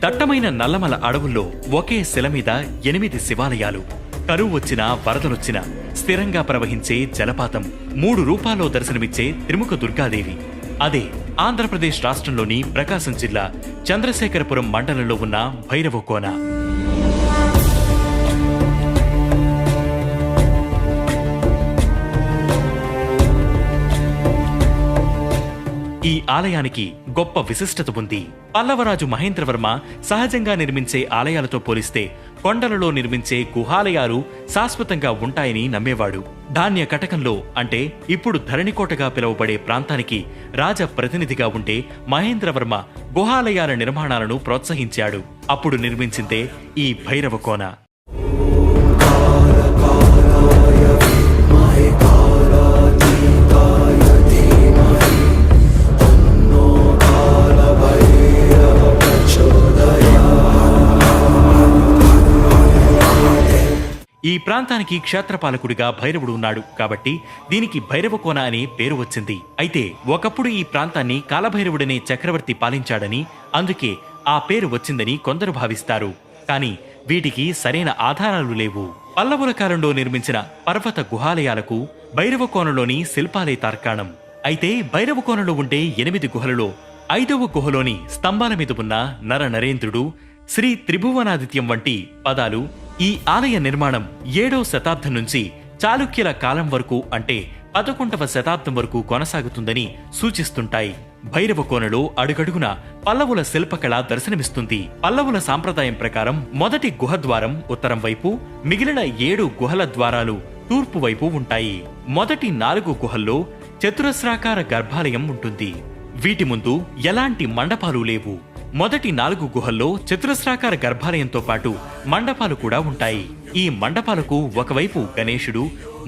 దట్టమైన నల్లమల అడవుల్లో ఒకే శిల మీద 8 శివాలయాలు. కరువు వచ్చినా వరదలొచ్చినా స్థిరంగా ప్రవహించే జలపాతం. 3 రూపాల్లో దర్శనమిచ్చే త్రిముఖ దుర్గాదేవి. అదే ఆంధ్రప్రదేశ్ రాష్ట్రంలోని ప్రకాశం జిల్లా చంద్రశేఖరపురం మండలంలో ఉన్న భైరవకోన. ఈ ఆలయానికి గొప్ప విశిష్టత ఉంది. పల్లవరాజు మహేంద్రవర్మ సహజంగా నిర్మించే ఆలయాలతో పోలిస్తే కొండలలో నిర్మించే గుహాలయాలు శాశ్వతంగా ఉంటాయని నమ్మేవాడు. ధాన్య కటకంలో అంటే ఇప్పుడు ధరణికోటగా పిలువబడే ప్రాంతానికి రాజ ప్రతినిధిగా ఉంటే మహేంద్రవర్మ గుహాలయాల నిర్మాణాలను ప్రోత్సహించాడు. అప్పుడు నిర్మించిందే ఈ భైరవకోన. ఈ ప్రాంతానికి క్షేత్రపాలకుడిగా భైరవుడు ఉన్నాడు కాబట్టి దీనికి భైరవకోన అనే పేరు వచ్చింది. అయితే ఒకప్పుడు ఈ ప్రాంతాన్ని కాలభైరవుడనే చక్రవర్తి పాలించాడని, అందుకే ఆ పేరు వచ్చిందని కొందరు భావిస్తారు. కానీ వీటికి సరైన ఆధారాలు లేవు. పల్లవుల కాలంలో నిర్మించిన పర్వత గుహాలయాలకు భైరవకోనలోని శిల్పాలే తార్కాణం. అయితే భైరవకోనలో ఉండే 8 గుహలలో 5వ గుహలోని స్తంభాల మీద ఉన్న నర నరేంద్రుడు, శ్రీ త్రిభువనాదిత్యం వంటి పదాలు ఈ ఆలయ నిర్మాణం 7వ శతాబ్దం నుంచి చాళుక్యుల కాలం వరకు అంటే 11వ శతాబ్దం వరకు కొనసాగుతుందని సూచిస్తుంటాయి. భైరవకోనలో అడుగడుగున పల్లవుల శిల్పకళ దర్శనమిస్తుంది. పల్లవుల సాంప్రదాయం ప్రకారం మొదటి గుహద్వారం ఉత్తరం వైపు, మిగిలిన 7 గుహల ద్వారాలు తూర్పు వైపు ఉంటాయి. మొదటి 4 గుహల్లో చతురస్రాకార గర్భాలయం ఉంటుంది. వీటి ముందు ఎలాంటి మండపాలు లేవు. మొదటి 4 గుహల్లో చతురస్రాకార గర్భాలయంతో పాటు మండపాలు కూడా ఉంటాయి. ఈ మండపాలకు ఒకవైపు గణేశుడు,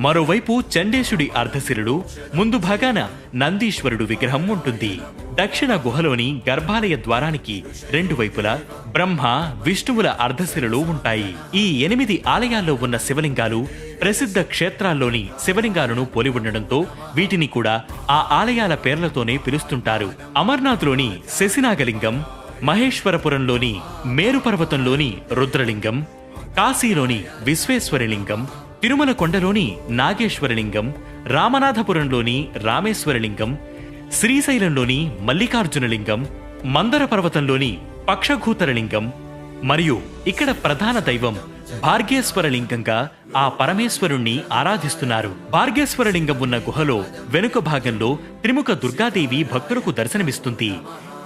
మరోవైపు చండేశుడి అర్ధశిరుడు, ముందు భాగాన నందీశ్వరుడు విగ్రహం ఉంటుంది. దక్షిణ గుహలోని గర్భాలయ ద్వారానికి 2 వైపులా బ్రహ్మ, విష్ణువుల అర్ధశిరులు ఉంటాయి. ఈ 8 ఆలయాల్లో ఉన్న శివలింగాలు ప్రసిద్ధ క్షేత్రాల్లోని శివలింగాలను పోలి ఉండడంతో వీటిని కూడా ఆ ఆలయాల పేర్లతోనే పిలుస్తుంటారు. అమర్నాథ్లోని శశినాగలింగం, మహేశ్వరపురంలోని మేరుపర్వతంలోని రుద్రలింగం, కాశీలోని విశ్వేశ్వరలింగం, తిరుమల కొండలోని నాగేశ్వరలింగం, రామనాథపురంలోని రామేశ్వరలింగం, శ్రీశైలంలోని మల్లికార్జునలింగం, మందర పర్వతంలోని పక్షఘూతరలింగం మరియు ఇక్కడ ప్రధాన దైవం భార్గేశ్వరలింగంగా ఆ పరమేశ్వరుణ్ణి ఆరాధిస్తున్నారు. భార్గేశ్వరలింగం ఉన్న గుహలో వెనుక భాగంలో త్రిముఖ దుర్గాదేవి భక్తులకు దర్శనమిస్తుంది.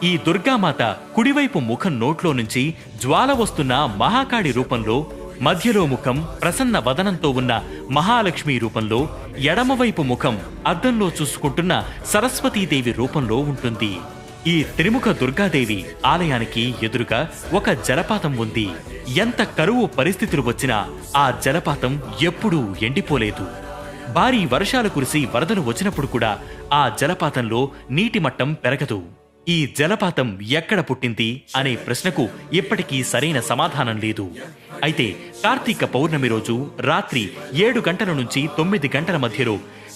ఈ దుర్గామాత కుడివైపు ముఖం నోట్లో నుంచి జ్వాల వస్తున్న మహాకాళి రూపంలో, మధ్యలో ముఖం ప్రసన్న వదనంతో ఉన్న మహాలక్ష్మి రూపంలో, ఎడమవైపు ముఖం అద్దంలో చూసుకుంటున్న సరస్వతీదేవి రూపంలో ఉంటుంది. ఈ త్రిముఖ దుర్గాదేవి ఆలయానికి ఎదురుగా ఒక జలపాతం ఉంది. ఎంత కరువు పరిస్థితులు వచ్చినా ఆ జలపాతం ఎప్పుడూ ఎండిపోలేదు. భారీ వర్షాలు కురిసి వరదలు వచ్చినప్పుడు కూడా ఆ జలపాతంలో నీటి మట్టం పెరగదు. ఈ జలపాతం ఎక్కడ పుట్టింది అనే ప్రశ్నకు ఇప్పటికీ సరైన సమాధానం లేదు. అయితే కార్తీక పౌర్ణమి రోజు రాత్రి 7 గంటల నుంచి 9 గంటల మధ్యలో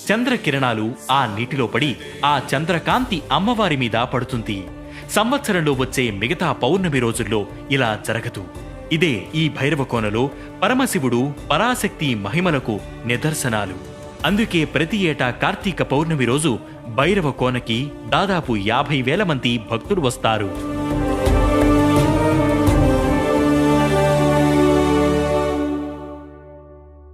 చంద్రకిరణాలు ఆ నీటిలో పడి ఆ చంద్రకాంతి అమ్మవారి మీద పడుతుంది. సంవత్సరంలో వచ్చే మిగతా పౌర్ణమి రోజుల్లో ఇలా జరగదు. ఇదే ఈ భైరవకోనలో పరమశివుడు పరాశక్తి మహిమలకు నిదర్శనాలు. అందుకే ప్రతి ఏటా కార్తీక పౌర్ణమి రోజు భైరవకోనకి దాదాపు 50,000 మంది భక్తులు వస్తారు.